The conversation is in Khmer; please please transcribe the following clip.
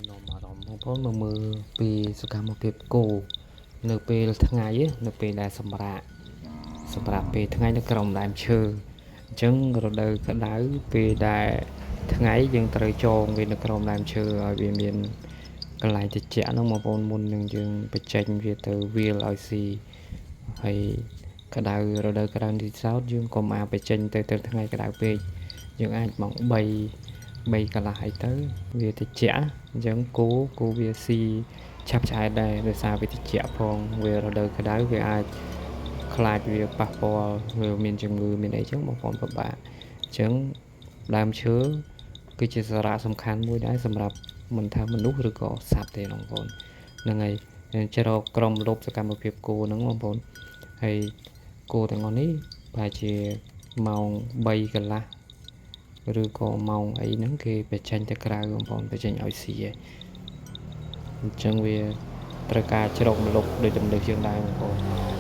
នាំអារម្មណ៍បងប្អូនមកមើលពីសកម្មភាពគោនៅពេលថ្ងៃនៅពេលដែលសម្រាប់ពេលថ្ងៃនៅក្រោមដើមឈើអញ្ចឹងរដូវក្តៅពេលដែលថ្ងៃយើងត្រូវចងវានៅក្រោមដើមឈើឲ្យវាមានកន្លែងត្រជាក់ហ្នឹងបងប្អូនមុននឹងយើងបញ្ចេញវាទៅវាលឲ្យស៊ីហើយរដូវក្តៅនេះសោតយើងកុំអាចបញ្ចេញទៅថ្ងៃក្តៅពេកយើងអាចម៉ោង3កន្លះអីទៅវាត្រជាក់អញ្ចឹងគោវាស៊ីឆាប់ឆ្អែតដែរដោយសារវាត្រជាក់ផងវារដូវក្តៅវាអាចខ្លាចវាប៉ះពាល់វាមានជំងឺមានអីចឹងបងប្អូនពិបាកអញ្ចឹងដើមឈើគឺជាសារៈសំខាន់មួយដែរសម្រាប់មិនថាមនុស្សឬក៏សត្វទេបងប្អូនហ្នឹងហើយច្រកក្រមលប់សកម្មភាពគោហ្នឹងបងប្អូនហើយគោទាំងអស់នេះប្រហែលជាម៉ោង3កន្លះឬក៏ម៉ោងអីហ្នឹងគេបញ្ចេញទៅក្រៅបងប្អូនបញ្ចេញឲ្យស៊ីឯងអញ្ចឹងវាត្រូវការជ្រកម្លប់ដូចទំនើបជាងដែរបងប្អូន